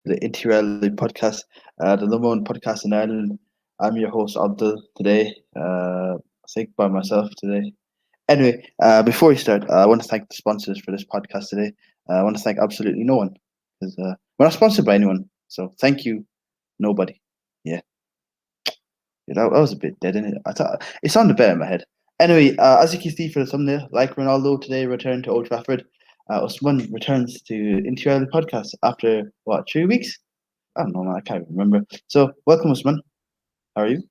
the Interior podcast, the number one podcast in Ireland. I'm your host Abdul today. I think by myself today. Anyway, before we start, I want to thank the sponsors for this podcast today. I want to thank absolutely no one because we're not sponsored by anyone. So thank you, nobody. Yeah, that was a bit dead, innit? I thought it sounded better in my head. Anyway, as you can see for the thumbnail, like Ronaldo today returned to Old Trafford. Usman returns to Interior podcast after what 3 weeks? I don't know, man. I can't even remember. So, welcome, Usman. How are you?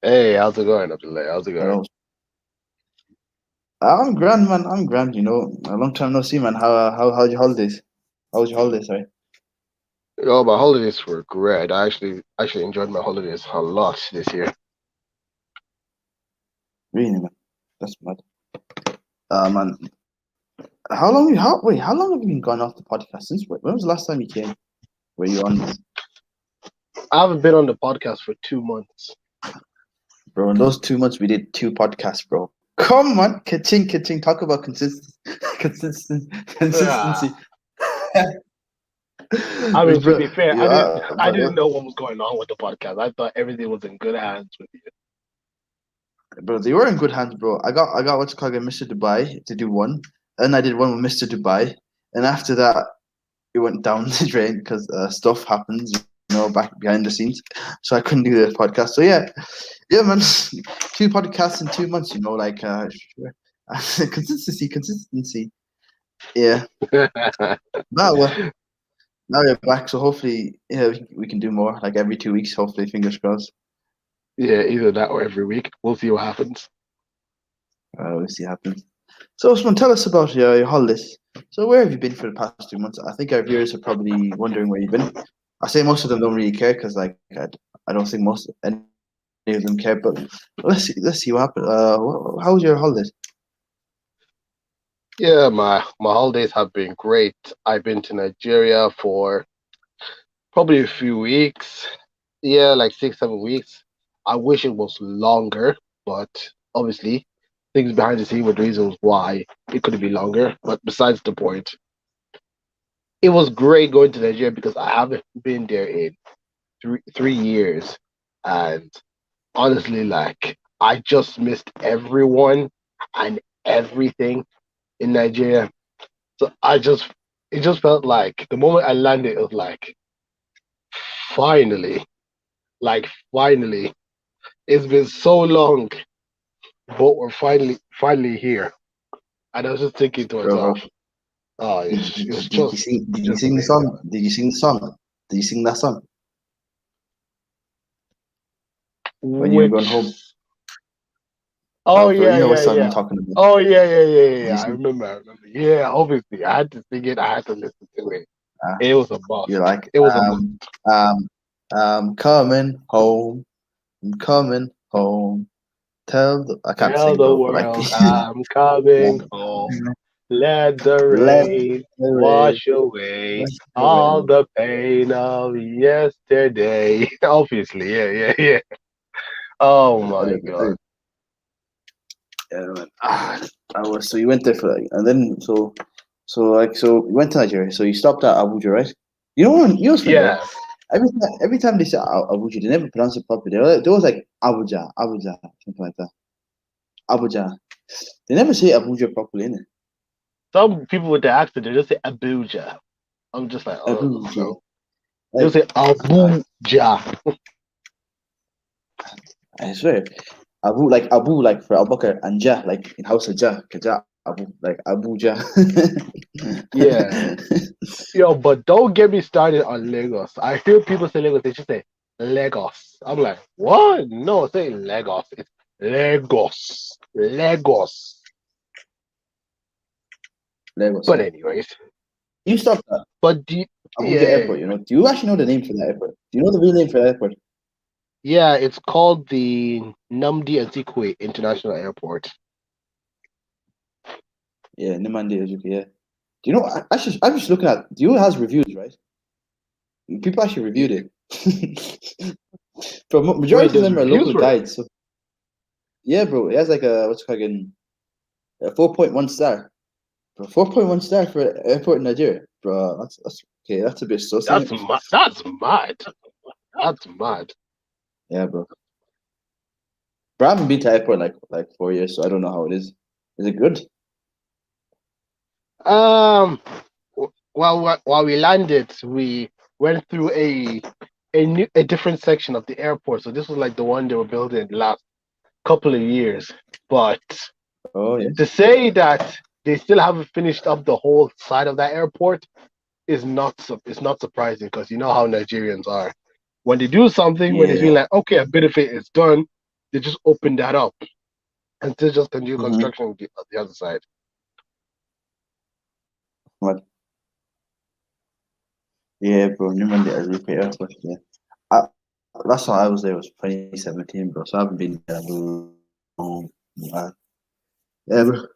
Hey, how's it going, Abdullahi? How's it going? Hello. I'm grand, man. I'm grand. A long time no see, man. How's your holidays? How was your holidays? Sorry. My holidays were great. I actually enjoyed my holidays a lot this year. Really, man. That's mad. Man. How long have you been gone off the podcast since? When was the last time you came? Were you on this, I haven't been on the podcast for 2 months. bro? In those 2 months, we did 2 podcasts, bro. Come on, ka-ching, ka-ching. Talk about Yeah. consistency. I mean, to Bro, be fair, I but didn't know what was going on with the podcast. I thought everything was in good hands with you. bro, they were in good hands, bro. I got what's called Mr. Dubai to do one, and I did one with Mr. Dubai, and after that, it went down the drain because stuff happens, back behind the scenes. So I couldn't do the podcast. So yeah, man, 2 podcasts in 2 months. Consistency. Yeah. Now, now we're back. So hopefully, we can do more like every 2 weeks. Hopefully, fingers crossed. Yeah, either that or every week. We'll see what happens. We'll see what happens. So, Osman, tell us about your holidays. So, where have you been for the past 2 months? I think our viewers are probably wondering where you've been. I say most of them don't really care because, like, I don't think any of them care. But let's see what happened. How was your holidays? Yeah, my holidays have been great. I've been to Nigeria for probably a few weeks. Yeah, like 6, 7 weeks. I wish it was longer, but obviously things behind the scene were the reasons why it could be longer. But besides the point, it was great going to Nigeria because I haven't been there in three years, and honestly, like I just missed everyone and everything in Nigeria. So it just felt like the moment I landed, it was like finally, like finally. It's been so long, but we're finally here. And I was just thinking to Bro, myself, oh, did, it's did, it's did you just sing? Did it's you just sing the amazing. song? Did you sing the song? Did you sing that song when you were going home? Which oh Bro, yeah, you know what yeah, song I'm yeah. talking about. Oh yeah, yeah, yeah, yeah, Did yeah. you I sing? remember, I remember. Yeah, obviously. I had to sing it, I had to listen to it. Uh, It was a you're must. like, It was a must. um, I'm coming home. I'm coming home. I can't Tell sing, the bro, but like, world I'm coming home. Let the let rain the rain wash away wash all away. the pain of yesterday. Obviously, yeah, yeah, yeah. Oh my god. Yeah, man. So you went there for like, and then so you went to Nigeria. So you stopped at Abuja, right? What's funny, right? Yeah, Every time they say Abuja, they never pronounce it properly. They always like Abuja, something like that. Abuja. They never say Abuja properly, innit? some people with the accent they just say Abuja. I'm just like, oh Abuja. no. They Like, say I, Abuja. I swear, Abu like for Abubakar and Ja like in House of Ja, Kaja Abu like Abuja. Yeah. Yo, but don't get me started on Lagos. I hear people say Lagos, they just say Lagos. I'm like, what? No, say Lagos. It's Lagos. Lagos. Lagos, But yeah. anyways, You stopped at but Abuja yeah, Airport, Do you actually know the name for that airport? Do you know the real name for that airport? yeah, it's called the Namdi Azikiwe International Airport. Yeah, Nimandi Ojuki, yeah. Do you know, I'm just looking at, do you has reviews, right? People actually reviewed it. But Wait, majority of there's them are reviews local for it? guides. So, yeah, bro, it has like a 4.1 star Bro, 4.1 star for an airport in Nigeria, bro. That's okay. That's a bit sus, isn't That's it? mad. That's mad. That's mad. Yeah, bro. But I haven't been to airport like 4 years, so I don't know how it is. Is it good? Um, while we landed, we went through a different section of the airport. So this was like the one they were building the last couple of years. But Oh yeah. to say that they still haven't finished up the whole side of that airport is it's not surprising because you know how Nigerians are. When they do something, when they Yeah. feel like okay, a bit of it is done, they just open that up and they just continue Mm-hmm. construction on the other side. What? Yeah, bro. New Monday as we airport. Yeah. I, last time I was there was 2017, bro. So I haven't been there in a long. Uh, yeah, bro.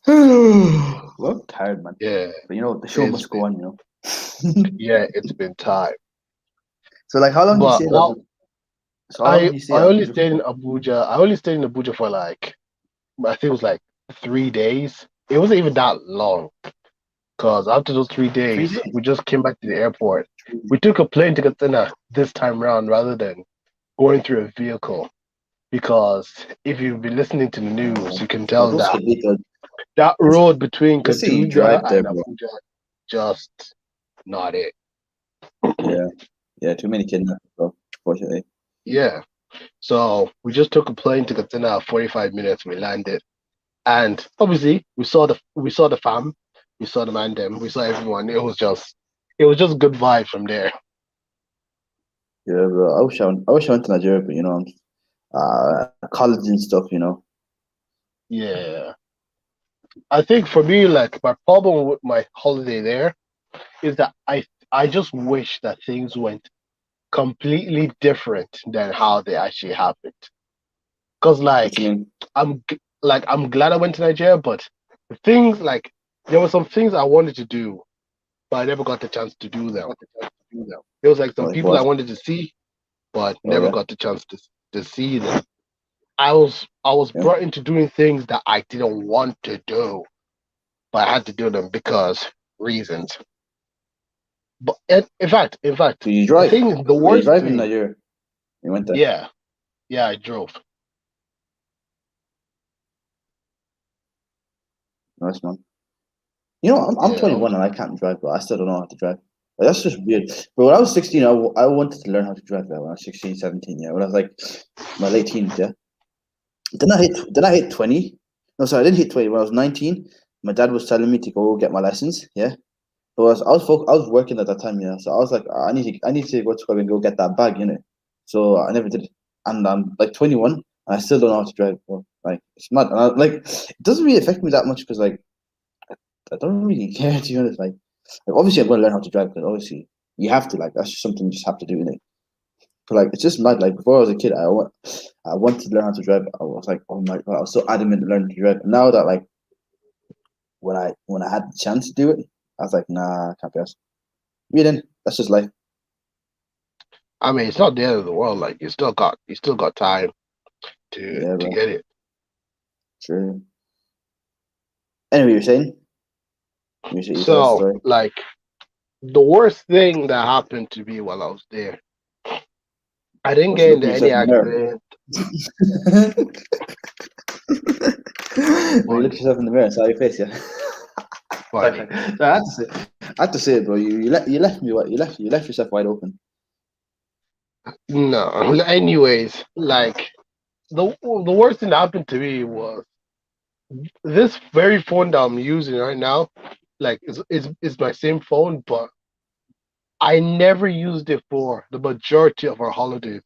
Well, I'm tired, man. Yeah, But the show it's must go been on. yeah, it's been time. So like, how long do you But stay in well, Abuja? So how long do you stay I in only Abuja stayed in for? Abuja. I only stayed in Abuja for like I think it was like 3 days. It wasn't even that long because after those three Three days, days. we just came back to the airport. We took a plane to Katsina this time round rather than going through a vehicle because if you've been listening to the news, you can But tell those that could be good. that road between Let's say you Kaduna drive there, and bro. Abuja just not it. Yeah. Yeah. Too many kidnappers, bro. Unfortunately. Yeah. So we just took a plane to Katsina, 45 minutes, we landed. And obviously we saw the fam, we saw the man them, we saw everyone. It was just good vibe from there. Yeah, bro. I wish I went to Nigeria, but college and stuff. Yeah. I think for me, like my problem with my holiday there is that I just wish that things went completely different than how they actually happened. Cause What you like mean? I'm glad I went to Nigeria, but the things like there were some things I wanted to do, but I never got the chance to do them. There was like some Like people I what? wanted to see, but Oh never yeah. got the chance to see them. I was Yeah. brought into doing things that I didn't want to do, but I had to do them because reasons. But in fact, Do you the drive? thing, the Were you worst driving thing, Nigeria? You went there. yeah, yeah, I drove. Nice man. I'm Yeah, 21 and I can't drive, but I still don't know how to drive. Like, that's just weird. But when I was 16, I wanted to learn how to drive. When I was 16, 17, yeah. When I was like my late teens, yeah. Then I hit 20. No, sorry, I didn't hit 20. When I was 19, my dad was telling me to go get my license, yeah. But I was working at that time, yeah. So I was like, I need to go to school and go get that bag. So I never did it. And I'm like 21, and I still don't know how to drive. Bro. Like it's mad. And it doesn't really affect me that much because like I don't really care to be honest. Like obviously I'm gonna learn how to drive because obviously you have to. Like that's just something you just have to do, innit? But like it's just mad. Like before I was a kid, I wanted to learn how to drive. I was like, oh my god, I was so adamant to learn to drive. And now that like when I had the chance to do it, I was like, nah, I can't be asked. Yeah, then that's just life. I mean it's not the end of the world. Like you still got time Yeah, to bro. get it. True. Anyway, you're saying you tell us a So story. like the worst thing that happened to me while I was there, I didn't Was you get looking into any yourself in the mirror? accident. When you look Funny, yourself in the mirror and saw your face, yeah. funny. So I had to say it, bro. You left me what you left yourself wide open. No, anyways, like the worst thing that happened to me was this very phone that I'm using right now. Like it's my same phone, but I never used it for the majority of our holidays.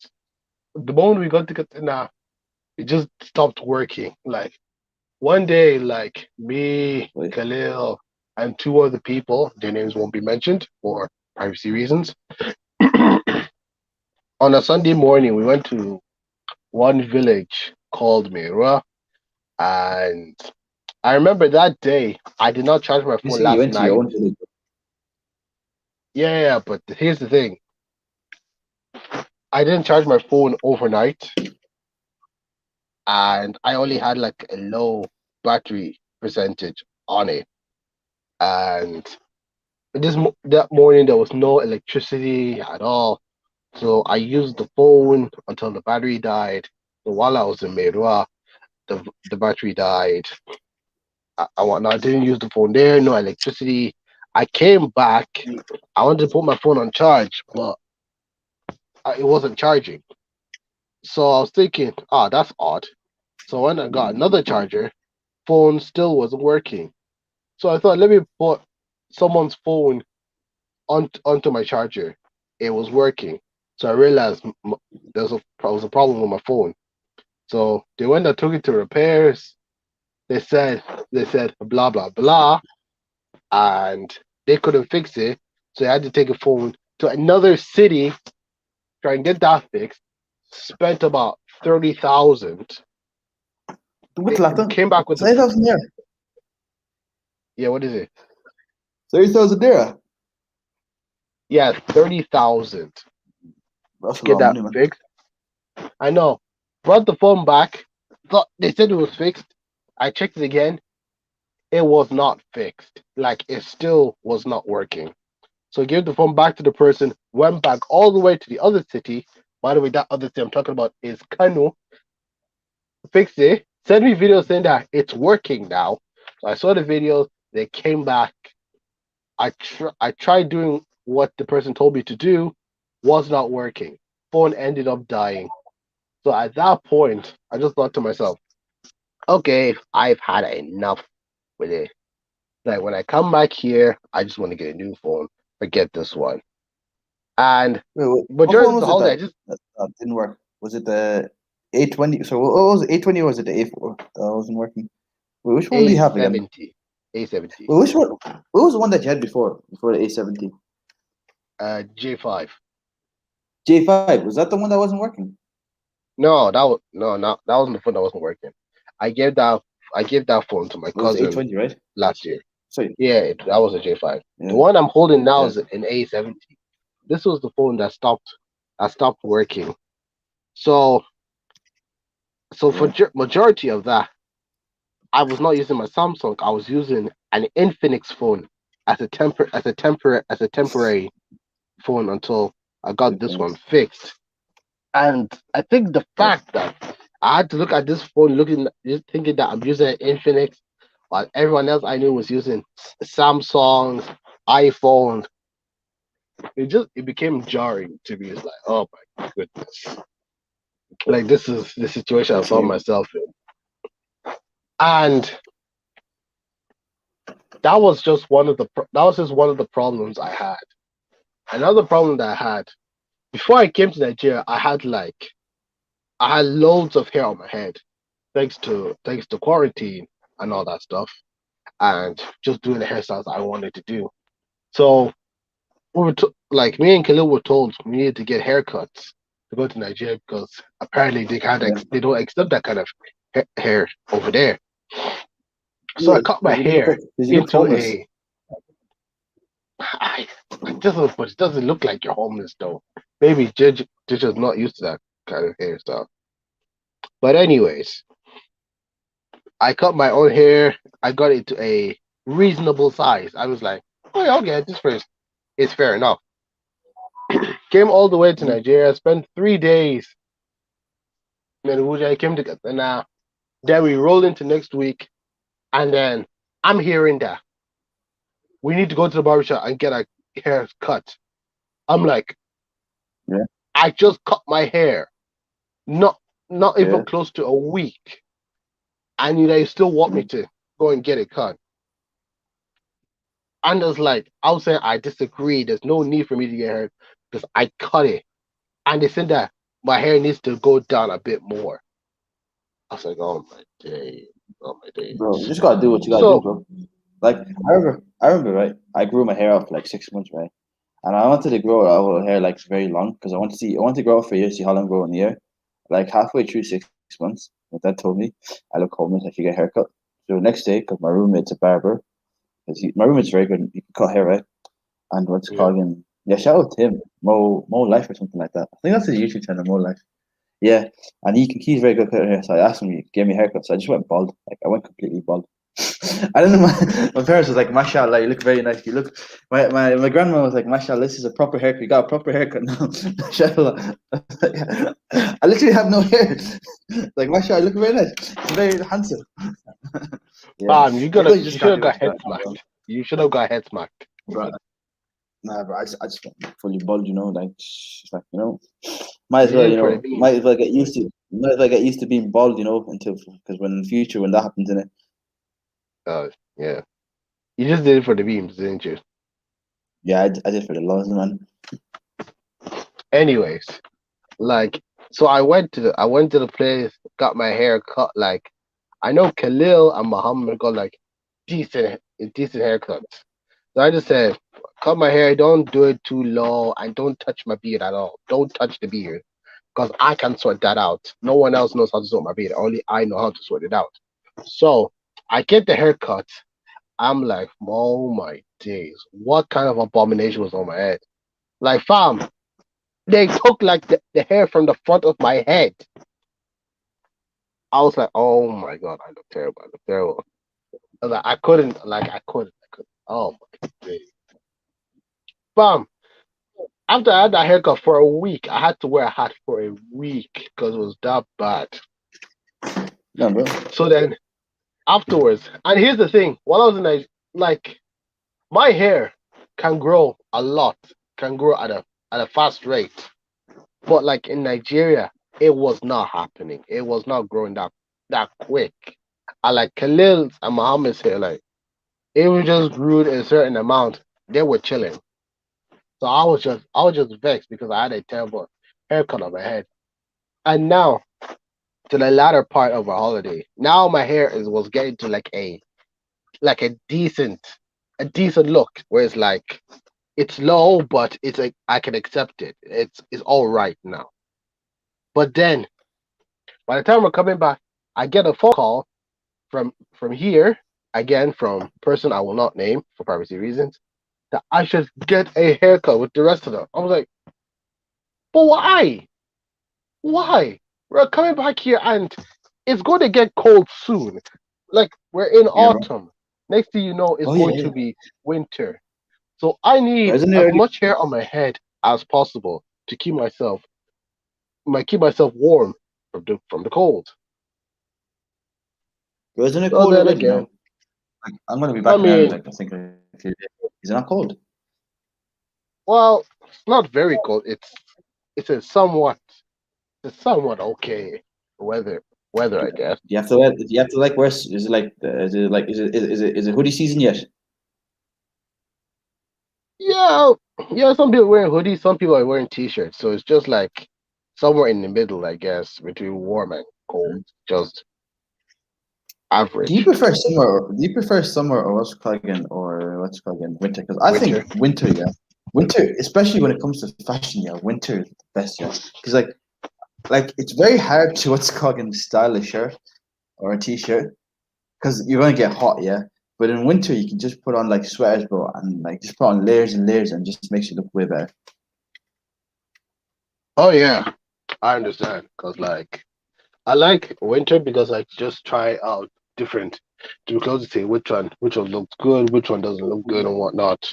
The moment we got to Katsina, it just stopped working. Like one day, like me, Like, Khalil, and two other people, their names won't be mentioned for privacy reasons. On a Sunday morning, we went to one village called Mera, and I remember that day I did not charge my you phone say you last went to your night. own village. Yeah, but here's the thing: I didn't charge my phone overnight, and I only had like a low battery percentage on it. And that morning there was no electricity at all. So I used the phone until the battery died. So while I was in Meirua, the battery died. I didn't use the phone there, no electricity. I came back. I wanted to put my phone on charge, but it wasn't charging. So I was thinking, that's odd. So when I got another charger, phone still wasn't working. So I thought, let me put someone's phone onto my charger. It was working. So I realized there was a problem with my phone. So they went and took it to repairs. They said blah blah blah, and they couldn't fix it. So I had to take a phone to another city, try and get that fixed. Spent about 30,000. What It Latin? came back with the 30,000 there. yeah. What is it? 30,000 there. Yeah, 30,000. That's a Get lot of that money, man. fixed. I know. Brought the phone back. Thought they said it was fixed. I checked it again. It was not fixed. Like it still was not working. So I gave the phone back to the person. Went back all the way to the other city. By the way, that other city I'm talking about is Kano. Fixed it. Sent me videos saying that it's working now. So I saw the videos. They came back. I tried doing what the person told me to do. Was not working. Phone ended up dying. So at that point, I just thought to myself, okay, I've had enough with it. Like when I come back here, I just want to get a new phone. Forget this one. And Wait, what majority phone of the was it holiday, that, I just that didn't work? Was it the A20? So what was it, A20 or was it the A4 that wasn't working? Wait, which one do you have again? A70, A70, Wait, which one? What was the one that you had before the A70? J5. J5, was that the one that wasn't working? No, that wasn't the phone that wasn't working. I gave that I gave that phone to my It was the cousin A20, right? last year. Sorry. Yeah, that was a J5. The Yeah, one I'm holding now yeah, is an A70. This was the phone that stopped working. So for yeah. majority of that, I was not using my Samsung. I was using an Infinix phone as a temporary phone until I got this one Infinix. fixed. And I think the Yeah. fact that I had to look at this phone, just thinking that I'm using an Infinix, while everyone else I knew was using Samsungs, iPhones, it became jarring to me. It's like, oh my goodness, like this is the situation I Yeah, found same. myself in, and that was just one of the problems I had. Another problem that I had before I came to Nigeria, I had loads of hair on my head, thanks to quarantine and all that stuff, and just doing the hairstyles I wanted to do. So like me and Khalil were told we needed to get haircuts to go to Nigeria because apparently Yeah. they don't accept that kind of hair over there. So I Yeah, cut my because hair you look into homeless. a. I, it doesn't look like you're homeless though. Maybe Judge is not used to that kind of hairstyle. But anyways, I cut my own hair. I got it to a reasonable size. I was like, oh yeah, okay, this first is fair enough. Came all the way to Mhm. Nigeria, spent 3 days in Abuja. I came to Ghana. Then we roll into next week, and then I'm hearing that we need to go to the barbershop and get our hair cut. I'm like, Yeah, I just cut my hair, not not even yeah. close to a week, and you still want me to go and get it cut. And it's like, I was saying, I disagree. There's no need for me to get hair because I cut it. And they said that my hair needs to go down a bit more. I was like, oh my days. Oh my days. Bro, you just gotta do what you gotta do, So, bro. Like I remember, right? I grew my hair out for like 6 months, right? And I wanted to grow out hair like very long because I want to grow out for a year, see how long I grow in a year. Like halfway through 6 months, my dad told me I look homeless. I should get a haircut. So the next day, because my roommate's a barber, my roommate's very good. He can cut hair, right? And what's it yeah. called him? Yeah, shout out to him, Mo Life or something like that. I think that's his YouTube channel, Mo Life. Yeah, and he's very good at cutting hair. So I asked him, he gave me a haircut. So I just went bald. Like I went completely bald. I don't know. My parents was like, "Mashallah, you look very nice. You look." My grandma was like, "Mashallah, this is a proper haircut. You got a proper haircut now." Mashallah. I literally have no hair. Like, Mashallah, you look very nice. You're very handsome. Yeah. Although you You just should can't have do got much head about it now, bro. smacked. You should have got head smacked. Bro, nah, bro. I just want fully bald. Like, like might as You well. did it for the beams. Might as well get used to. Might as well get used to being bald. Until because when in the future when that happens, in it. Yeah. You just did it for the beams, didn't you? Yeah, I did for the laws, man. Anyways, like, so I went to the place, got my hair cut. Like, I know Khalil and Muhammad got like decent haircuts. So I just said, cut my hair, don't do it too low, and don't touch my beard at all. Don't touch the beard, because I can sort that out. No one else knows how to sort my beard. Only I know how to sort it out. So I get the haircut. I'm like, oh my days, what kind of abomination was on my head? Like, fam, they took like the hair from the front of my head. I was like, oh my god, I look terrible. I look terrible. I was like, I couldn't. Oh my days. Fam, after I had that haircut for a week, I had to wear a hat for a week because it was that bad. No, bro. So then afterwards, and here's the thing, while I was in like my hair can grow a lot, can grow at a fast rate. But like in Nigeria, it was not happening. It was not growing that quick. I like Khalil's and Muhammad's hair, like it was just grew a certain amount. They were chilling. So I was just vexed because I had a terrible haircut on my head. And now to the latter part of our holiday, now my hair is was getting to like a decent look where it's like it's low, but it's like I can accept it. It's all right now. But then by the time we're coming back, I get a phone call from here again from person I will not name for privacy reasons that I should get a haircut with the rest of them. I was like, but why? Why? We're coming back here and it's going to get cold soon. Like we're in Yeah, bro. autumn. Next thing you know, it's Oh yeah, going yeah. to be winter. So I Bro, need isn't it as already? much hair on my head as possible to keep myself warm from the cold. Bro, isn't it So cold then already again, now? Like, I'm gonna be I back in Ireland. mean, Like I think in a few days. Is it not cold? well, it's not very cold. It's a somewhat okay weather weather, I guess. Do you have to wear? Do you have to like wear? Is it like? Is it hoodie season yet? Yeah, yeah. Some people wearing hoodies, some people are wearing t-shirts. So it's just like somewhere in the middle, I guess, between warm and cold, just Do you average. prefer summer? Do you prefer summer or what's it called again winter? Because I think Winter. winter, yeah, winter, especially when it comes to fashion, yeah, winter is the best, yeah. Because like it's very hard to what's it called again style a shirt or a t-shirt because you're gonna get hot, yeah. But in winter, you can just put on like sweaters, bro, and like just put on layers and layers, and just makes you look way better. Oh yeah, I understand. Cause like I like winter because I just try out different clothes to see which one looks good, which one doesn't look good and whatnot.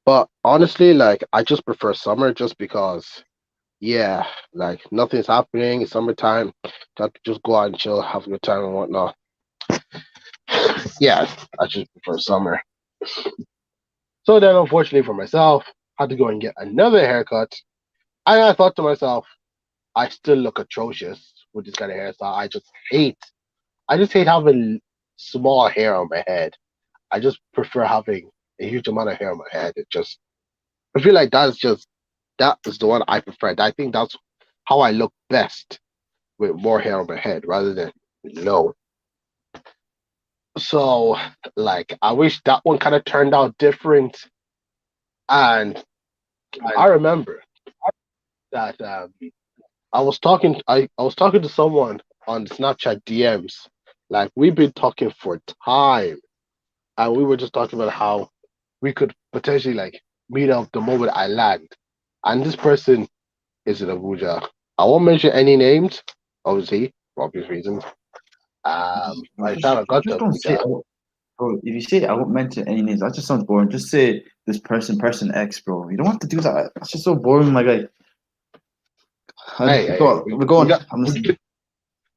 But honestly, like I just prefer summer just because yeah, like nothing's happening, it's summertime. Got to just go out and chill, have a good time and whatnot. Yeah, I just prefer summer. So then unfortunately for myself, I had to go and get another haircut. And I thought to myself, I still look atrocious with this kind of hairstyle. I just hate having small hair on my head. I just prefer having a huge amount of hair on my head. I feel like that is the one I prefer. I think that's how I look best with more hair on my head rather than low. So, like, I wish that one kind of turned out different. And I remember that I was talking to someone on Snapchat DMs. Like, we've been talking for time, and we were just talking about how we could potentially like meet up the moment I land. And this person is in Abuja. I won't mention any names, obviously, for obvious reasons. Bro, By the time I got just to don't say. Abuja, Bro, if you say I won't mention any names, that just sounds boring. Just say this person X, bro. You don't have to do that. That's just so boring, my guy. hey, Go hey, on, we're going. I'm listening.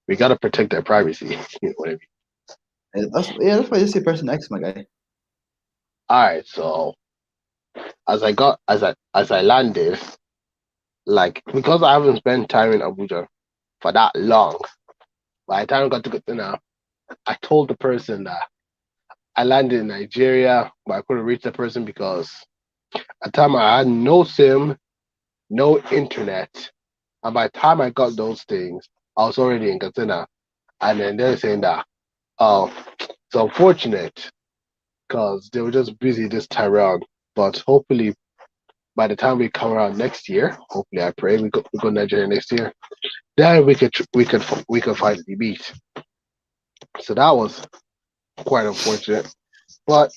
we gotta protect their privacy. You know what I mean? That's why I just say person X, my guy. All right, so as I landed, like because I haven't spent time in Abuja for that long, by the time I got to Katsina, I told the person that I landed in Nigeria, but I couldn't reach the person because at the time I had no SIM, no internet, and by the time I got those things, I was already in Katsina. And then they're saying that, oh, it's unfortunate because they were just busy this time around. But hopefully, by the time we come around next year, hopefully I pray we go to Nigeria next year. Then we could finally meet. So that was quite unfortunate. But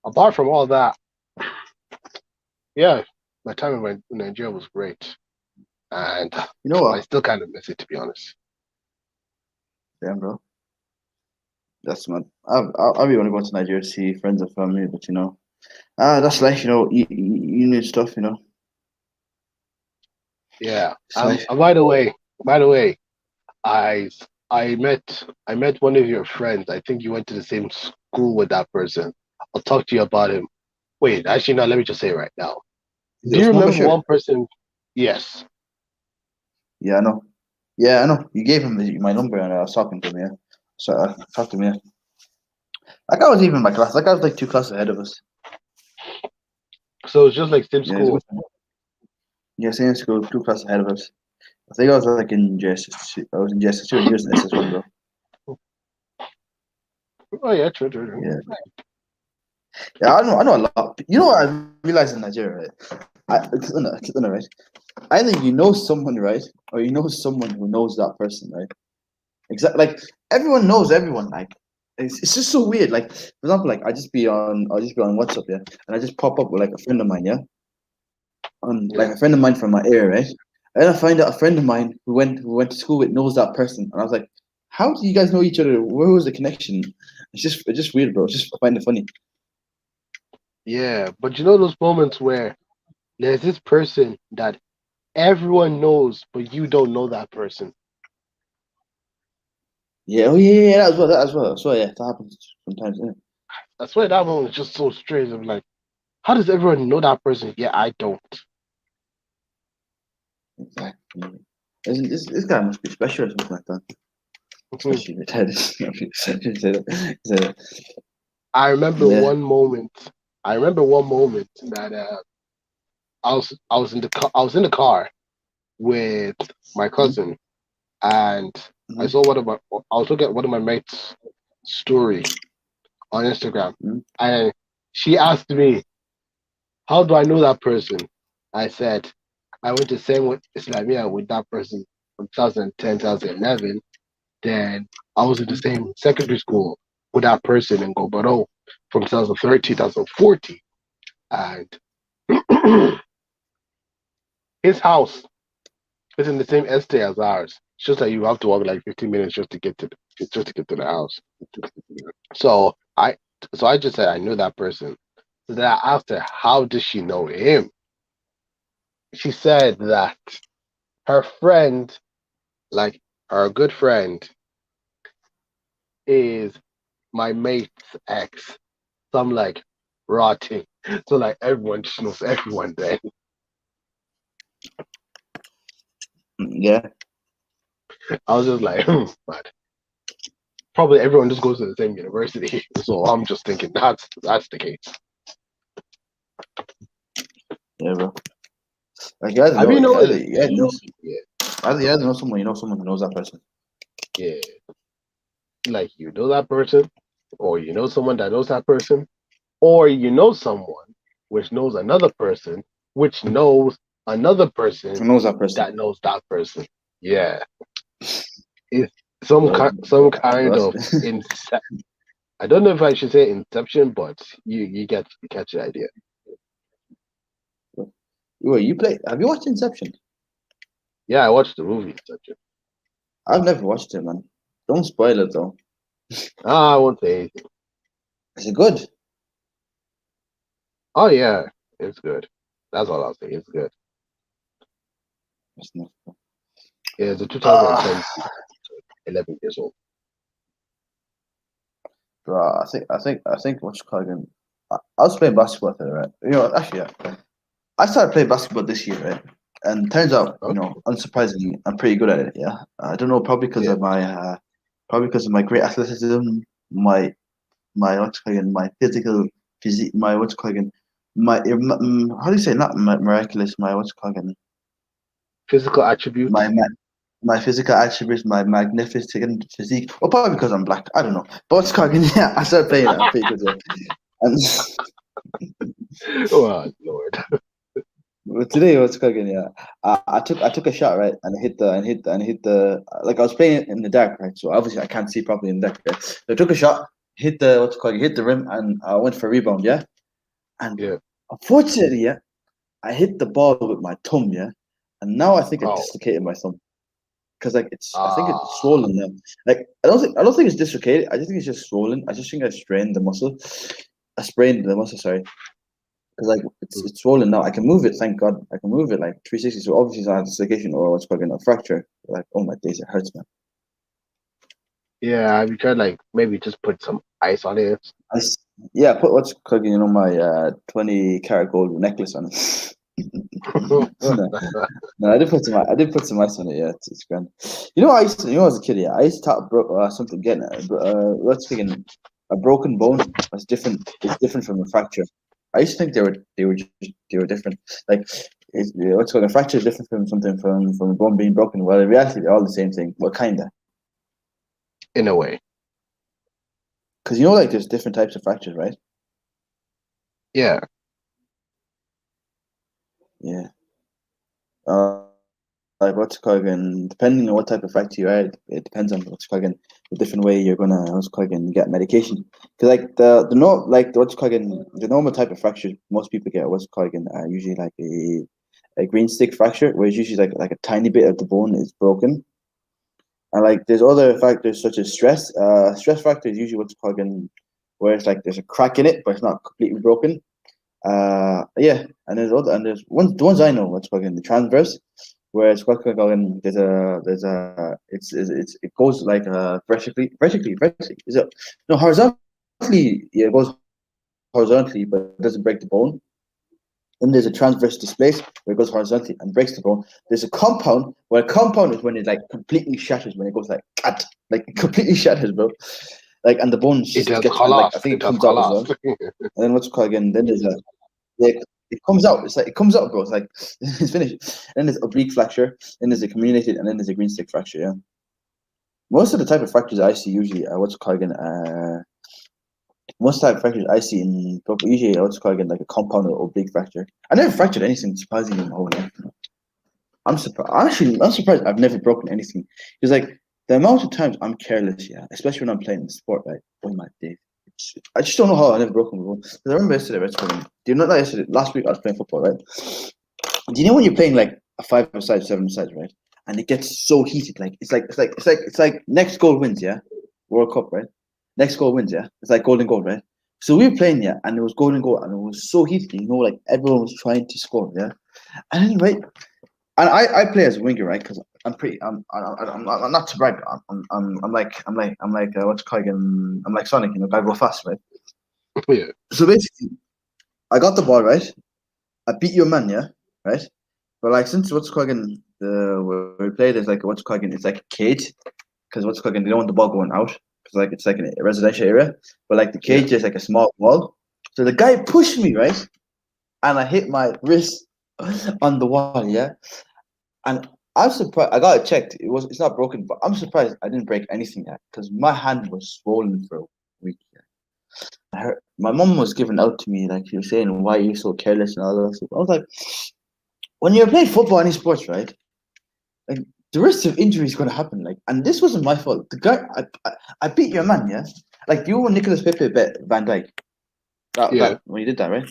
apart from all that, yeah, my time in Nigeria was great, and You know I what? still kind of miss it to be honest. Damn, bro. That's man. I really want to go to Nigeria to see friends and family, but that's life. You need stuff. Yeah. It's life. By the way, I I met one of your friends. I think you went to the same school with that person. I'll talk to you about him. Wait, actually, no. Let me just say it right now. Is it Do you Usman remember Bashir? one person? Yes. Yeah, I know. Yeah, I know. You gave him my number and I was talking to him. Yeah, so I talked to him. Yeah, that guy was even in my class. That guy was like 2 classes ahead of us. So it's just like same Yeah, he's school. good. Yeah, same school, 2 classes ahead of us. I think I was like in JSS2. I was in JSS2 and you was in SS1, bro. Oh yeah, true, true, true. Yeah, yeah, I know a lot. You know what I realized in Nigeria, right? Right? Either you know someone, right, or you know someone who knows that person, right? Exactly. Like everyone knows everyone. Like it's just so weird. Like for example, like I'll just be on WhatsApp, yeah, and I just pop up with like a friend of mine, yeah, like Yeah. a friend of mine from my area, right? And I find out a friend of mine who went to school with knows that person, and I was like, how do you guys know each other? Where was the connection? It's just weird, bro. It's just I find it funny. Yeah, but you know those moments where there's this person that everyone knows, but you don't know that person. Yeah, oh yeah, that as well, that as well. So yeah, that happens sometimes. Yeah. I swear that moment is just so strange. I'm like, how does everyone know that person? Yeah, I don't. Exactly. This guy must be special or something like that. Especially retarded. Say that. Say that. I remember Yeah. one moment. I remember one moment that I was in the car with my cousin, and I Mm-hmm. saw one of my I was looking at one of my mates' story on Instagram, Mm-hmm. and she asked me, "How do I know that person?" I said, "I went to same with Islamia with that person from 2010, 2011. Then I was in the same secondary school with that person in Gobaro from 2013, 2014, and his house is in the same estate as ours. It's just that you have to walk like 15 minutes just to get to the house. So I just said I knew that person. So then I asked her, how does she know him? She said that her friend, like her good friend, is my mate's ex. So I'm like, rotting. So like everyone just knows everyone then. Yeah. I was just like, but probably everyone just goes to the same university. So I'm just thinking that's the case. Yeah, bro. Like you either Have know you you either noticed? you either know Yeah, either know someone you know someone who knows that person. yeah. Like you know that person, or you know someone that knows that person, or you know someone which knows another person, which knows another Who person knows that person? that knows that person. Yeah, it's Bro, some kind of that's ince- I don't know if I should say inception, but you catch the idea. Wait, you play have you watched Inception? Yeah, I watched the movie Inception. I've never watched it, man. Don't spoil it though. Ah, I won't say anything. Is it good? Oh yeah, it's good. That's all I'll say. It's good. It's not. Yeah, it's a Ah, 2010, 11 years old. bro, I think what's it called again? I was playing basketball today, right? You know, actually, yeah. I started playing basketball this year, right? And turns out, Okay. unsurprisingly, I'm pretty good at it. Yeah, I don't know, Yeah. probably because of my great athleticism, my what's it called again, my physical physique, my what's it called again, how do you say not miraculous, my what's it called again, Physical attributes. my my physical attributes, my magnificent physique. Well, probably because I'm black. I don't know. But what's it called again? Yeah, I started playing it. I'm pretty good. Yeah. And Oh Lord. But today what's cooking? Yeah, I took a shot right, and hit the like I was playing it in the dark, right? So obviously I can't see properly in the dark. Right? So I took a shot, hit the what's it called, hit the rim, and I went for a rebound. Yeah, and Yeah. unfortunately, yeah, I hit the ball with my thumb. Yeah, and now I think I Oh. dislocated my thumb because like I think it's Ah. swollen now. Like I don't think it's dislocated. I just think it's just swollen. I just think I strained the muscle. I sprained the muscle. Sorry. Because like it's swollen now. I can move it, thank God. I can move it like 360. So obviously it's not a dislocation or what's called a fracture. Like, oh my days, it hurts, man. Yeah. Have you tried like maybe just put some ice on it? I s Yeah, put what's called my 20 karat gold necklace on it. no, no, I did put some ice on it. Yeah, it's grand. As a kid, yeah, I used to talk something getting what's thinking a broken bone was different. It's different from a fracture. I used to think they were different. Like what's called a fracture is different from something from a bone being broken. Well, in reality, they're all the same thing. Well, kinda, In a way. because like there's different types of fractures, right? Yeah. Yeah. Uh, like what's called again, depending on what type of fracture you are, it depends on what's called again, the different way you're gonna what's called again get medication. Because like the no like the what's called again, the normal type of fracture most people get what's called again usually like a green stick fracture, where it's usually like a tiny bit of the bone is broken. And like there's other factors such as stress. Stress factor is usually what's called again, where it's like there's a crack in it, but it's not completely broken. Yeah, and there's the ones I know what's called again the transverse, where it's quite quick and it goes like vertically is it no horizontally, yeah, it goes horizontally but it doesn't break the bone. Then there's a transverse displace where it goes horizontally and breaks the bone. There's a compound where a compound is when it like completely shatters, when it goes like cut, like it completely shatters, bro. Like and the bone It just does gets and like halas. I think It it does comes out as well. halas. And then what's it called again? Then there's a yeah, it comes out. It's like it comes out, bro. It's like it's finished. Then there's oblique fracture. Then there's a comminuted, and then there's a green stick fracture. Yeah. Most of the type of fractures I see usually what's it called again? Most type of fractures I see in usually what's it called again like a compound or oblique fracture. I never fractured anything surprisingly in my whole life. I'm surprised. Actually, I'm surprised I've never broken anything. Because like the amount of times I'm careless, yeah, especially when I'm playing the sport, right? Oh my day. I just don't know how I never broken before. Because I remember yesterday, right? Do you know that yesterday? Last week I was playing football, right? Do you know when you're playing like a 5-a-side, 7-a-side, right? And it gets so heated, like it's like next goal wins, yeah. World Cup, right? Next goal wins, yeah. It's like golden goal, right? So we were playing, yeah, and it was golden goal, and it was so heated, like everyone was trying to score, yeah. And anyway, and I play as a winger, right? Because I'm pretty. I'm not to brag. I'm like what's it called again? I'm like Sonic, gotta go fast, right? Yeah. So basically, I got the ball right. I beat your man, yeah, right. But like since what's it called again? The where we played is like what's it called again? It's like a cage because what's it called again? They don't want the ball going out because like it's like a residential area. But like the Yeah. cage is like a small wall. So the guy pushed me right, and I hit my wrist on the wall, yeah. And I'm surprised. I got it checked. It's not broken, but I'm surprised I didn't break anything yet because my hand was swollen for a week. My mom was giving out to me like she was saying, "Why are you so careless?" and all that stuff. I was like, when you're playing football, any sports, right? Like the risk of injury is going to happen. Like, and this wasn't my fault. The guy, I beat your man, yeah. Like you and Nicholas Pepe bet Van Dyke. That Yeah. when you did that, right?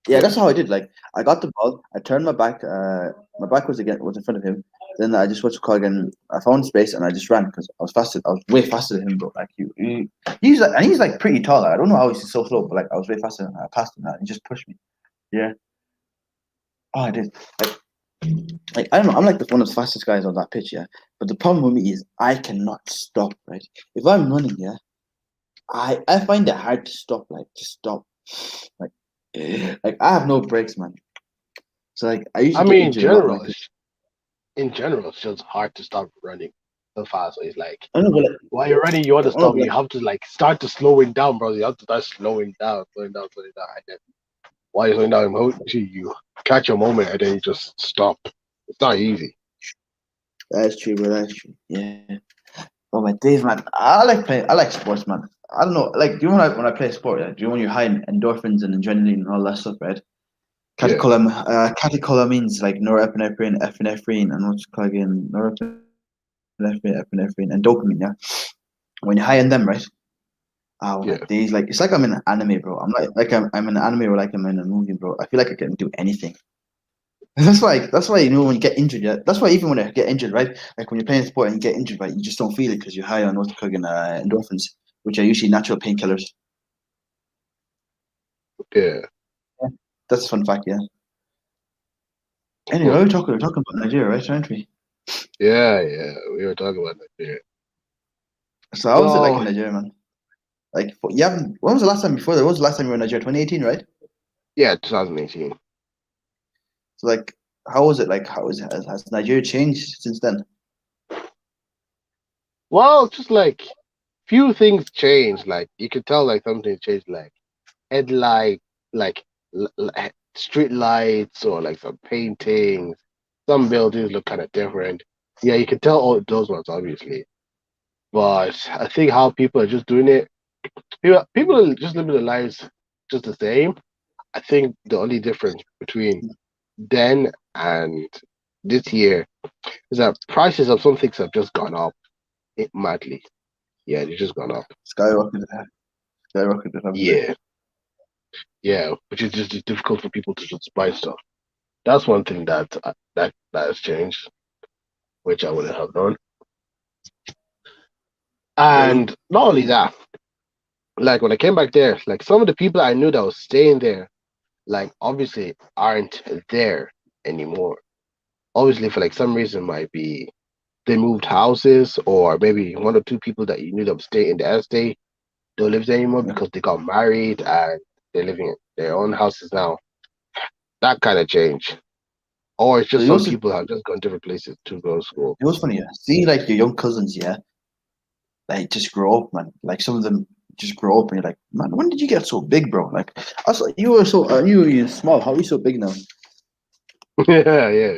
Yeah, that's how I did. Like I got the ball, I turned my back was in front of him. Then I just what's it called again? I found space and I just ran because I was faster. I was way faster than him, bro. Like he's like and he's like pretty tall. Like, I don't know how he's so slow, but like I was way faster. I passed him and he just pushed me. Yeah. Oh, I did. Like, like I don't know. I'm like one of the fastest guys on that pitch. Yeah. But the problem with me is I cannot stop. Right. If I'm running, yeah, I find it hard to stop. Like to stop. Like like I have no brakes, man. So like I I usually get mean, injured a lot when I play. in general, it's just hard to stop running so fast. So it's like I don't know, but like, while you're running, you want I to don't know, stop. but You like, have to like start to slowing down, bro. You have to start slowing down. And then while you're slowing down, you catch your moment and then you just stop. It's not easy. that's true, bro. That's true. Yeah. Oh my days, man. I like playing. I like sports, man. I don't know. Like, do you know when I play sport? Like, do you know when you're high in endorphins and adrenaline and all that stuff, right? Yeah, Catecholamines like norepinephrine, epinephrine, and what's it called again? Norepinephrine, epinephrine, and dopamine. Yeah. When you're high in them, right? Oh my yeah. days. Like it's like I'm in an anime, bro. I'm in an anime or like I'm in a movie, bro. I feel like I can do anything. That's why you know when you get injured, yeah. That's why even when I get injured, right? Like when you're playing sport and you get injured, right? You just don't feel it because you're high on what's called endorphins, which are usually natural painkillers. Yeah. Yeah. That's a fun fact, yeah. Anyway, Hmm. we're talking about Nigeria, right? Aren't we? Yeah, yeah. We were talking about that there. So how was it like So in Nigeria, man? Like you haven't. When was the last time before that? When was the last time you were in Nigeria? 2018, right? yeah, 2018. So like, how was it? Like, has Nigeria changed since then? Well, just like few things changed. Like you could tell, like something changed. Like headlight, like street lights, or like some paintings. Some buildings look kind of different. Yeah, you can tell all those ones obviously. But I think how people are just doing it, people are just living their lives just the same. I think the only difference between then and this year is that prices of some things have just gone up madly. Yeah, they've just gone up. Skyrocketed, skyrocketed, haven't they? Yeah, yeah, which is just difficult for people to just buy stuff. That's one thing that has changed, which I wouldn't have known. Really? And not only that, like when I came back there, like some of the people I knew that was staying there, like obviously aren't there anymore. Obviously, for like some reason, might be they moved houses, or maybe one or two people that you knew that would stay in the estate don't live there anymore Yeah. because they got married and they're living in their own houses now. That kind of change. Or it's So just you some also, people have just gone different places to go to school. it was funny, yeah. See, like your young cousins, yeah, like just grow up, man. Like some of them just grow up, and you're like, man, when did you get so big, bro? Like, I saw you were so, you were small. How are you so big now? Yeah, yeah,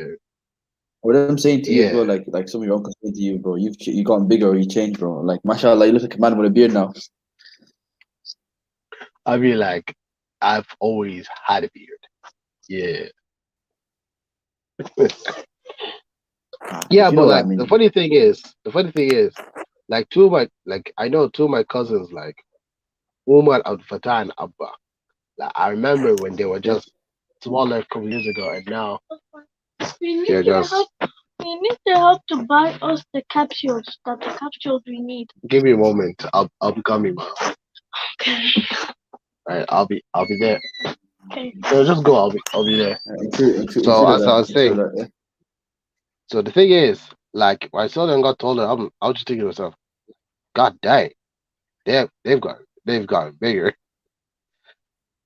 What I'm saying to you as well, yeah. like some of your uncles say to you, bro, you gotten bigger or you changed, bro. Like, mashallah, you look like a man with a beard now. I mean, like, I've always had a beard. Yeah. If Yeah, you know but what I like mean. the funny thing is, like two of my like I know two of my cousins, like Umar Al Fatah and Abba. Like I remember when they were Yeah. just smaller a couple years ago, and now We they're need their just. help. We need their help to buy us the capsules we need. Give me a moment. I'll be coming. Okay. Right, I'll be there. Okay. So just go. I'll be there. So as I was Ensure saying, that, yeah. so the thing is, like when I saw them got taller, I was just thinking to myself, God dang, they've got bigger.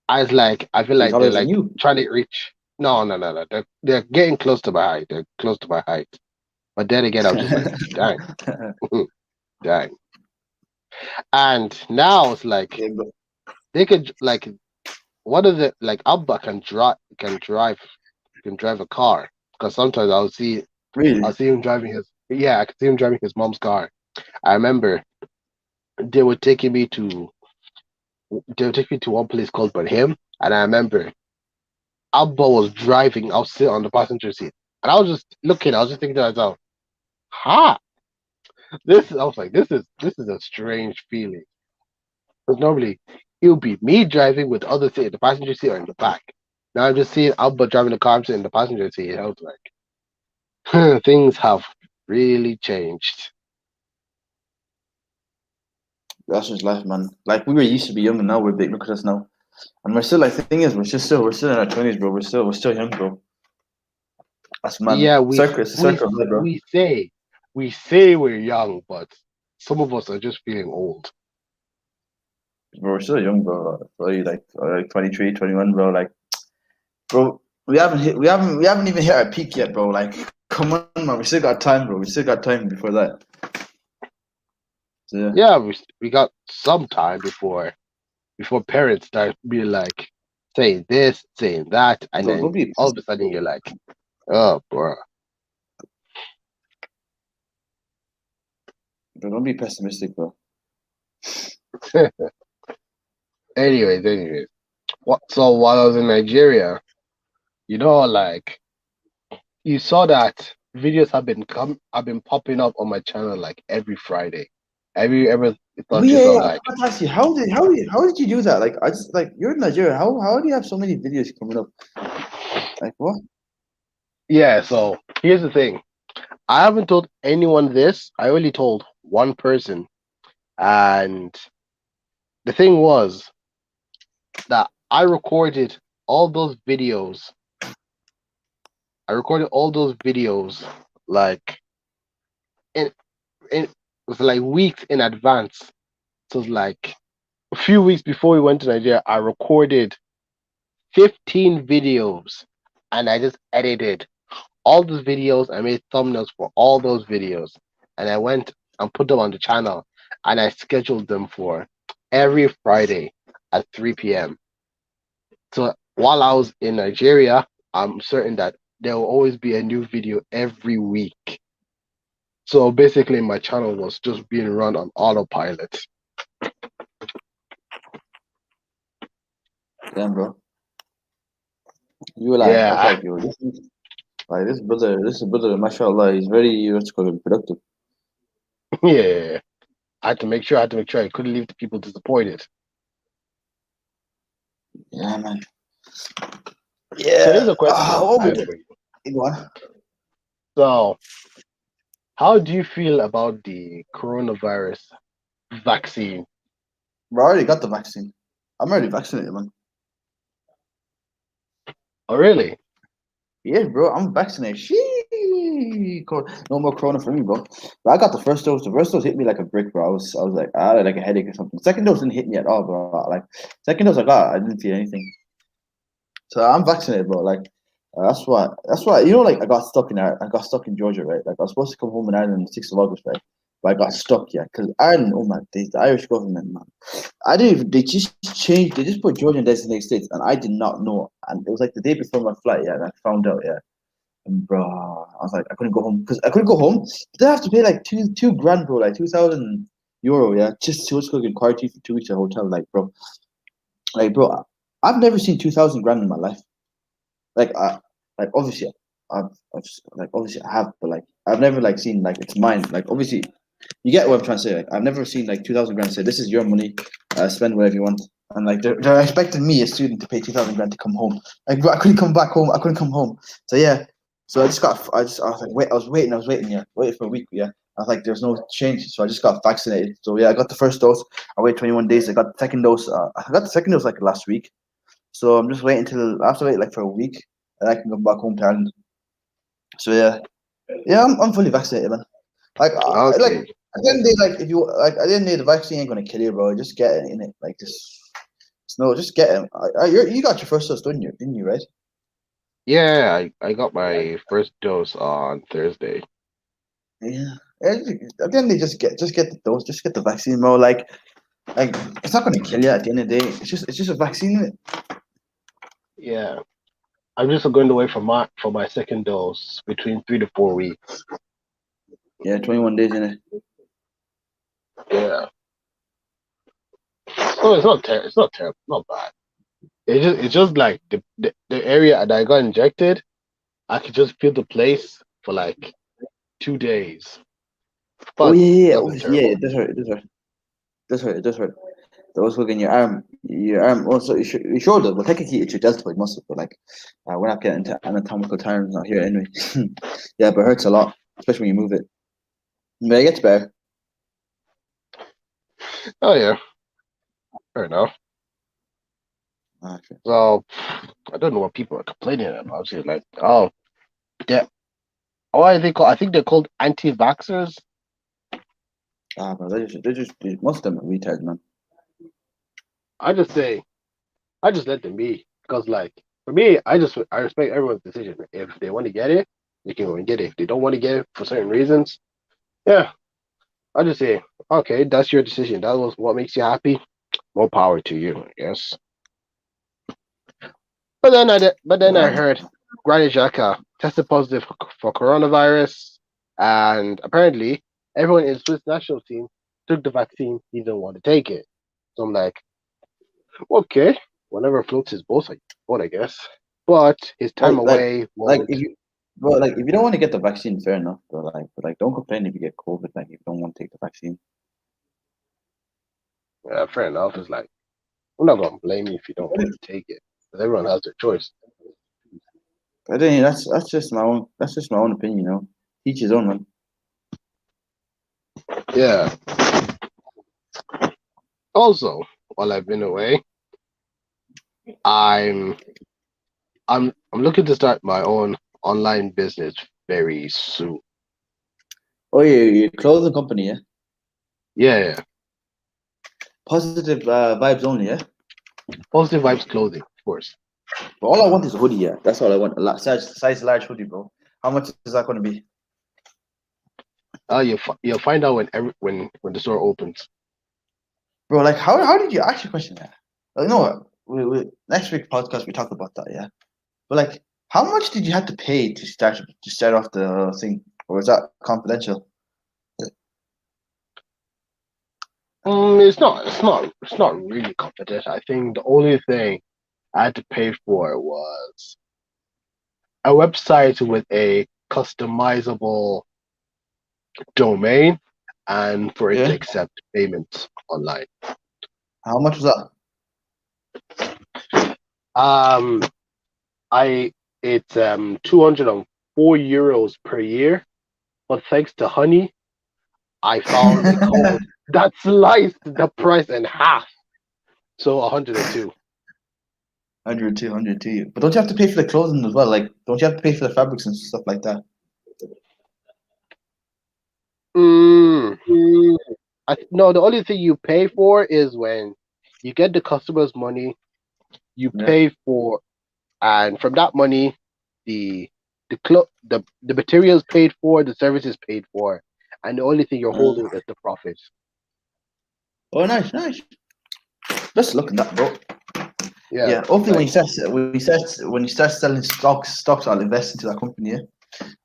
I feel Be like they're taller than like you. trying to reach. No, no, no, no. They're getting close to my height. They're close to my height. But then again, I was just like, dang, dang. And now it's like Yeah, but they could like what is it like? Abba can drive a car because sometimes I'll really, see him driving his yeah I can see him driving his mom's car. I remember they were taking me to they would take me to one place called Burham, and I remember Abba was driving. I was sitting on the passenger seat, and I was just looking. I was just thinking to myself, "Ha! I was like, this is a strange feeling because normally it would be me driving with the other seat, the passenger seat, or in the back. Now I'm just seeing Albert driving the car, I'm sitting in the passenger seat. I was like, things have really changed. That's just life, man. Like we were used to be young, and now we're big. Look at us now, and we're still like. The thing is, we're still in our 20s, bro. We're still young, bro. That's man. Yeah, Circle. It's a we circle of life, bro. we say we're young, but some of us are just feeling old. Bro, we're still young, bro. Like 23, 21, bro. Like, bro, we haven't even hit our peak yet, bro. Like, come on, man. We still got time, bro. We still got time before that. So yeah, Yeah, we got some time before parents start being like saying this, saying that, and don't then be all of a sudden you're like, oh, bro. don't be pessimistic, bro. Anyways, what? So while I was in Nigeria, like you saw that videos have been popping up on my channel like every Friday. Have you ever Oh thought to yeah, yourself yeah. I like, forgot to ask you, how did you do that? Like, I just like you're in Nigeria. How do you have so many videos coming up? Like what? yeah? So here's the thing. I haven't told anyone this. I only told one person, and the thing was that all those videos. I recorded all those videos like in it was like weeks in advance. So it was like a few weeks before we went to Nigeria, I recorded 15 videos and I just edited all those videos. I made thumbnails for all those videos and I went and put them on the channel and I scheduled them for every Friday at 3 p.m. So while I was in Nigeria, I'm certain that there will always be a new video every week. So basically, my channel was just being run on autopilot. Damn, bro. You were like, I Yeah, was like, yo, this brother, mashallah, he's very what's it called productive. yeah. I had to make sure I couldn't leave the people disappointed. Yeah, man. So Yeah. here's a question What I we have do? for you. Go on. So, how do you feel about the coronavirus vaccine? Bro, I already got the vaccine. I'm already vaccinated, man. Oh, really? Yeah, bro, I'm vaccinated. No more corona for me, bro. But I got the first dose. The first dose hit me like a brick, bro. I was like, I had like a headache or something. Second dose didn't hit me at all, bro. Like second dose I got, I didn't feel anything. So I'm vaccinated, bro. Like that's why like I got stuck in Georgia, right? Like I was supposed to come home in Ireland on the 6th of August, right? But I got stuck, yeah, because Ireland, oh my days, the Irish government, man. I didn't even they just put Georgia in designated states and I did not know. And it was like the day before my flight, yeah, and I found out, yeah. And bro, I was like, I couldn't go home because I couldn't go home. But then I have to pay like two grand, bro, like 2,000 euro, yeah, just go get quarantine for 2 weeks at a hotel, like bro, I've never seen 2,000 grand in my life. Like like obviously obviously I have, but like I've never like seen like it's mine. Like obviously you get what I'm trying to say. Like I've never seen like 2,000 grand say this is your money, spend whatever you want. And like they're expecting me, a student, to pay 2,000 grand to come home. Like bro, I couldn't come back home. I couldn't come home. So yeah. So I was like I was waiting, yeah, waiting for a week, yeah. I was like, there's no change, so I just got vaccinated. So yeah, I got the first dose. I waited 21 days. I got the second dose. I got the second dose like last week. So I'm just waiting till I have to wait like for a week and I can go back home to Ireland. So yeah, yeah, I'm fully vaccinated, man. Like Okay. at the end of the day, like if you like at the end of the day, the vaccine ain't gonna kill you, bro. Just get it in it, like just get it. You got your first dose, didn't you, right? Yeah, I got my first dose on Thursday. Yeah. Yeah, at the end of the day, just get the dose, just get the vaccine, bro. Like it's not gonna kill you at the end of the day. It's just a vaccine, innit? Yeah. I'm just going to wait for my second dose between 3 to 4 weeks. Yeah, 21 days in it. Yeah. So it's not terrible, not bad. It's just like the area that I got injected, I could just feel the place for like 2 days. Oh But yeah, yeah, nothing obviously, yeah, terrible. it does hurt. It does hurt. It does hurt. It does hurt. those hook in your arm also your shoulder. Well, technically it's your deltoid muscle, but like we're not getting into anatomical terms not here anyway. Yeah, but it hurts a lot, especially when you move it. But it gets better. Oh yeah, fair enough. Okay. So I don't know what people are complaining about. It's like, oh, yeah. What are they called? I think they're called anti-vaxxers. But most of them are retards, man. I just say, I just let them be because, like, for me, I respect everyone's decision. If they want to get it, they can go and get it. If they don't want to get it for certain reasons, yeah, I just say, okay, that's your decision. That was what makes you happy. More power to you, I guess. But then I Well, heard Granit Xhaka tested positive for coronavirus, and apparently everyone in the Swiss national team took the vaccine. He didn't want to take it. So I'm like, okay, whatever floats his boat, I guess. But his time like away like won't. if you well like if you don't want to get the vaccine, fair enough. But don't complain if you get COVID. Like if you don't want to take the vaccine. Yeah, fair enough. It's like I'm not gonna blame you if you don't want to take it, because everyone has their choice. I think that's just my own opinion. Each his own, man. Yeah. Also, while I've been away, I'm I'm looking to start my own online business very soon. Oh yeah, your clothing company, yeah. Yeah, Positive vibes only, yeah. Positive Vibes Clothing, of course. But all I want is a hoodie, yeah. That's all I want. Size large hoodie, bro. How much is that going to be, You'll find out when the store opens. bro? Like how did you actually question that? Like, no, next week podcast we talk about that, yeah. But like, how much did you have to pay to start off the thing, or was that confidential? It's not really confidential. I think the only thing I had to pay for was a website with a customizable domain and for it to Yeah. accept payments online. How much was that? Um, I it's 204 euros per year, but thanks to Honey, I found a code that sliced the price in half, so 102. 100, 200, But don't you have to pay for the clothing as well? Like, don't you have to pay for the fabrics and stuff like that? Mm, no, the only thing you pay for is when you get the customer's money, you Yeah. pay for, and from that money, the the materials paid for, the services paid for, and the only thing you're Uh, holding is the profit. oh, nice. Just look at that, bro. Yeah, Yeah. Hopefully, like when you start selling stocks, I'll invest into that company. Yeah,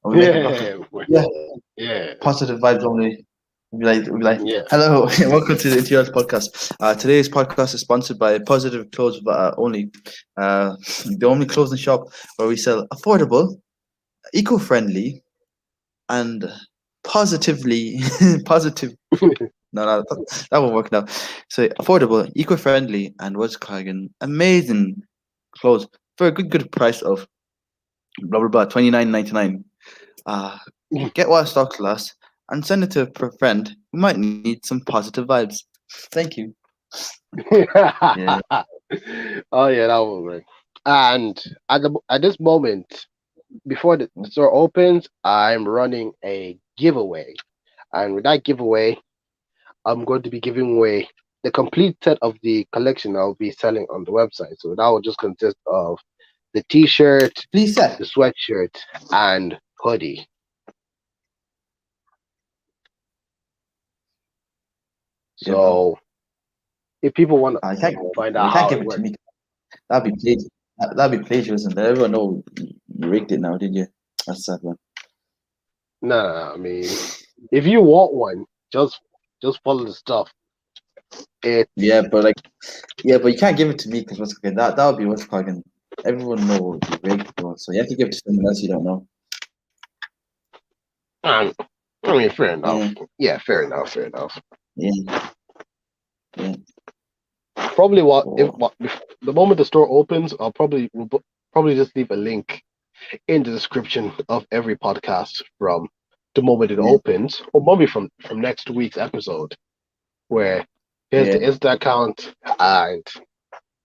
and we make a profit. yeah, Yeah. yeah, Positive vibes only. We'll be like, yeah. hello, welcome to the Interiors podcast. Today's podcast is sponsored by Positive Clothes Only, the only clothing shop where we sell affordable, eco-friendly, and positively positive. No, that won't work now. So affordable, eco-friendly, and what's it called again? Amazing clothes for a good price of blah blah blah $29.99. Get while stocks last and send it to a friend who might need some positive vibes. Thank you. Yeah. Oh yeah, that will work. And at this moment, before the store opens, I'm running a giveaway, and with that giveaway, I'm going to be giving away the complete set of the collection I'll be selling on the website. So that will just consist of the T-shirt, Please, sir. the sweatshirt, and hoodie. Yeah, bro. So if people want You to can't, find you out can't how give it it to works, me. That'd be plagiarism. Everyone know you rigged it now, did you? That's sad, man. nah, I mean, if you want one, just follow the stuff. It's But you can't give it to me because what's cooking. That would be what's cooking. Everyone know you rigged, bro. So you have to give it to someone else you don't know. um, I mean, fair enough. Yeah, Yeah, fair enough. yeah, yeah. probably what Oh, if the moment the store opens, probably just leave a link in the description of every podcast from the moment it yeah, opens, or maybe from next week's episode, where here's the yeah, Insta account and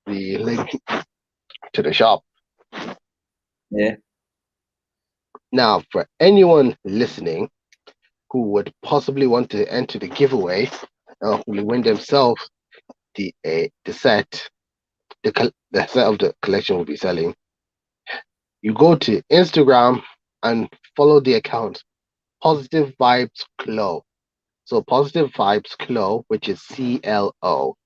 the link to the shop. yeah. Now, for anyone listening who would possibly want to enter the giveaway, who will win themselves the set, the set of the collection we'll be selling, you go to Instagram and follow the account Positive Vibes Clo. So Positive Vibes Clo, which is CLO.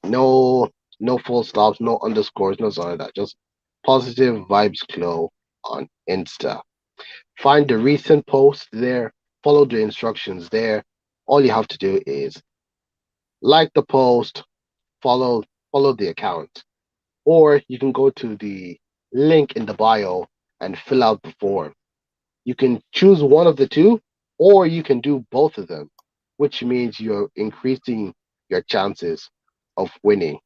No, no full stops, no underscores, no something like that. Just Positive Vibes Clo on Insta. Find the recent post there. Follow the instructions there. All you have to do is like the post, follow follow the account, or you can go to the link in the bio and fill out the form. You can choose one of the two, or you can do both of them, which means you're increasing your chances of winning.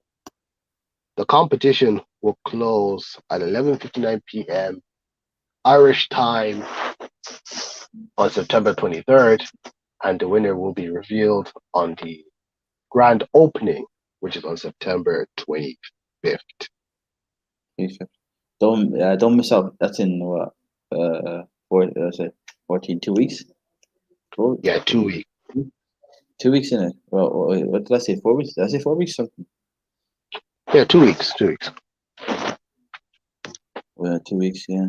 The competition will close at 11:59 p.m. Irish time on September 23rd, and the winner will be revealed on the grand opening, which is on September 25th. Perfect. Don't miss out. That's in what? Say 14, 2 weeks. Four, Yeah, 2 weeks. 2 weeks in it. Well, wait, what did I say? 4 weeks? Did I say 4 weeks? Something. Yeah, 2 weeks. 2 weeks. Well, 2 weeks. Yeah.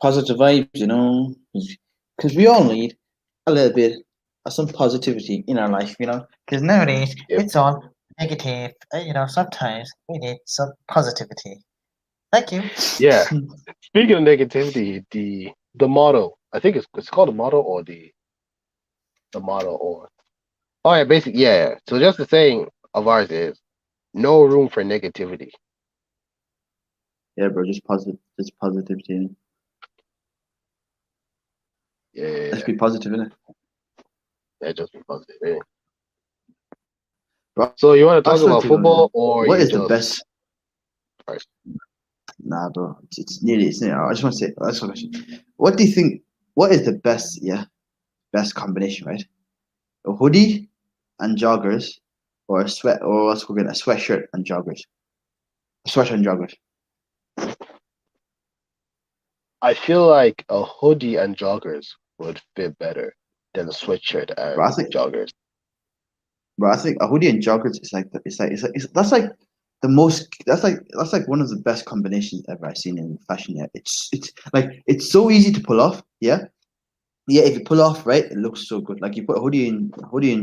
Positive vibes, because we all need a little bit of some positivity in our life, because nowadays Yep. it's all negative. Sometimes we need some positivity. Thank you. Yeah. Speaking of negativity, the motto, I think it's called the motto or the motto or oh yeah, basically yeah. So just the saying of ours is no room for negativity. Yeah, bro, just positivity. Yeah, yeah, Let's yeah. be positive, innit? Yeah, just be positive. Eh? Bro, So you want to I talk swear about to God, football or what you is the just best? Alright. Nah, bro, it's nearly. I just want to say, that's a question. What do you think? What is the best? Yeah, best combination, right? A hoodie and joggers, or a sweat, or what's we're gonna a sweatshirt and joggers, a sweatshirt and joggers. I feel like a hoodie and joggers would fit better than a sweatshirt Bro, and joggers. I think a hoodie and joggers is like that's like the most that's like one of the best combinations ever I've seen in fashion. Yeah, it's like it's so easy to pull off. Yeah, yeah. If you pull off right, it looks so good. Like you put a hoodie and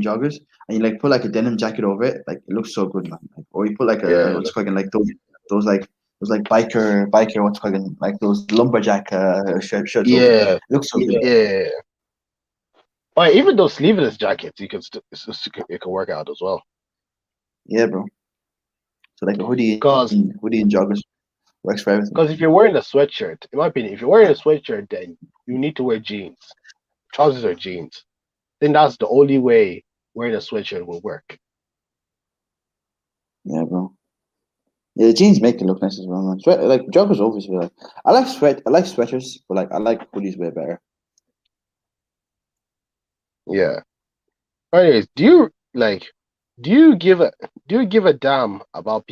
joggers, and you like put like a denim jacket over it. Like it looks so good, man. Like, or you put like a Yeah, what's called like those like biker what's called like those lumberjack shirts over it. yeah, It looks so good. yeah. But even those sleeveless jackets, you can it can work out as well. Yeah, bro. So like a Cause hoodie and joggers works for everything. Because if you're wearing a sweatshirt, in my opinion, if you're wearing a sweatshirt, then you need to wear jeans. Trousers or jeans. I think that's the only way wearing a sweatshirt will work. Yeah, bro. Yeah, the jeans make it look nice as well, man. Like joggers, obviously. Like I like sweaters, but like I like hoodies way better. Yeah. Anyways, do you give a damn about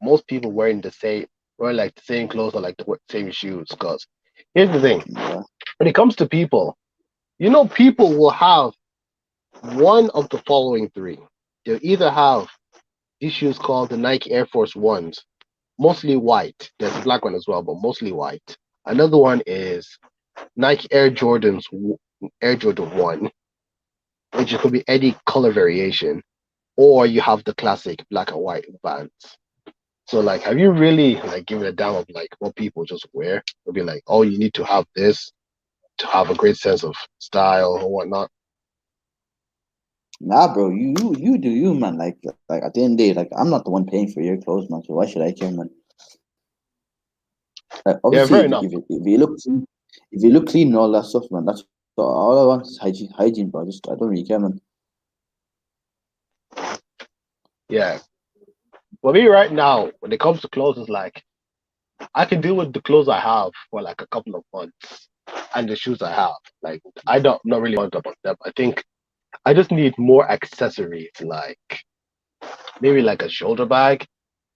most people wearing like the same clothes or like the same shoes? Because here's the thing: Yeah, when it comes to people, people will have one of the following three. They'll either have these shoes called the Nike Air Force Ones, mostly white. There's a black one as well, but mostly white. Another one is Nike Air Jordan 1, which could be any color variation, or you have the classic black and white Vans. So, like, have you really like given a damn of like what people just wear? It'll be like, oh, you need to have this to have a great sense of style or whatnot. nah, bro. You do you, man. Like at the end of the day, like I'm not the one paying for your clothes, man. So why should I care, man? Like Yeah, obviously, fair enough. if you look clean and all that stuff, man. That's all I want is hygiene, bro. I don't really care, man. Yeah, For me right now, when it comes to clothes, it's like I can deal with the clothes I have for like a couple of months, and the shoes I have. Like I don't not really want about them. I think I just need more accessories, like maybe like a shoulder bag,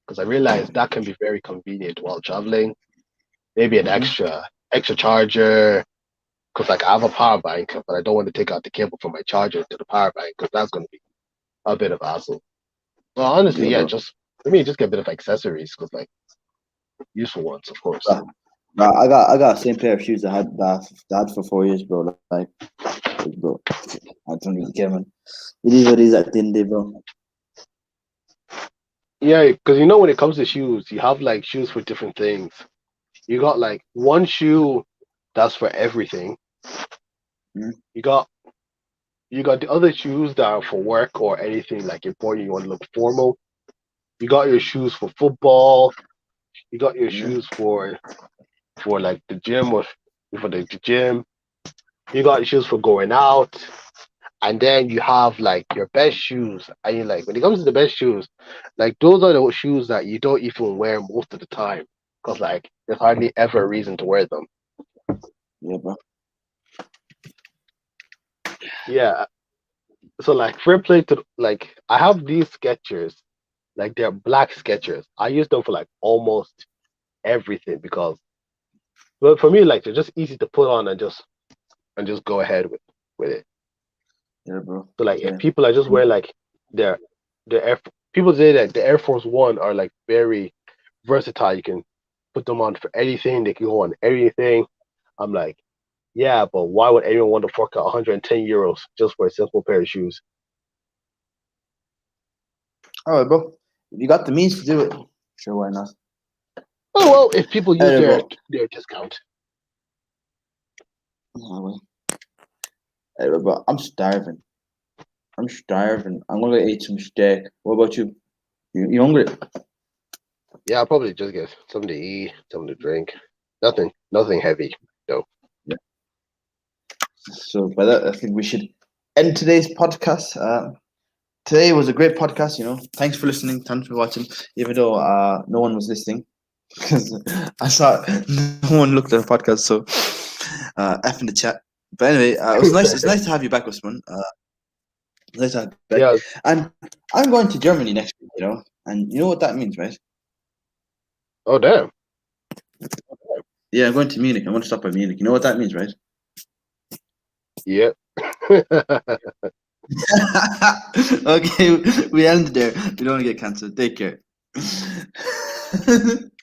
because I realize that can be very convenient while traveling. Maybe an Hmm. extra charger, because like I have a power bank, but I don't want to take out the cable from my charger to the power bank because that's going to be a bit of hassle. Well, honestly, Yeah, yeah, bro. just let me just get a bit of accessories because like useful ones, of course. Bro, bro, I got the same pair of shoes I had for 4 years, bro. Like, bro, I don't really care, man. It is what it is at the end of the day, bro. Yeah, because you know when it comes to shoes, you have like shoes for different things. You got like one shoe that's for everything. Mm. You got you got the other shoes that are for work or anything like important. You want to look formal. You got your shoes for football. You got your Yeah, shoes for like the gym or for the gym. You got your shoes for going out. And then you have like your best shoes. And you like when it comes to the best shoes, like those are the shoes that you don't even wear most of the time. Because like there's hardly ever a reason to wear them. yeah, bro. Yeah. So like fair play to like I have these Skechers, like they're black Skechers. I use them for like almost everything because well for me like they're just easy to put on and just go ahead with it. Yeah, bro. So like if Yeah. people are just wearing like their the Air people say that the Air Force One are like very versatile. You can put them on for anything. They can go on anything. I'm like, yeah, but why would anyone want to fork out 110 euros just for a simple pair of shoes? All right, bro. If you got the means to do it, sure, why not? Oh well, if people use Hey, bro. their discount. Oh, well. Hey, bro. I'm starving. I'm starving. I'm gonna eat some steak. What about you? You hungry? Yeah, I'll probably just get something to eat, something to drink. Nothing heavy though. Yeah. So by that, I think we should end today's podcast. Today was a great podcast. Thanks for listening. Thanks for watching. Even though no one was listening, because I saw no one looked at the podcast. So F in the chat. But anyway, it was nice. It's nice to have you back, Usman. Nice to have you back. Yeah. And I'm going to Germany next week. And you know what that means, right? Oh damn. Yeah, I'm going to Munich. I want to stop by Munich. You know what that means, right? Yeah. Okay, we end there. We don't want to get cancelled. Take care.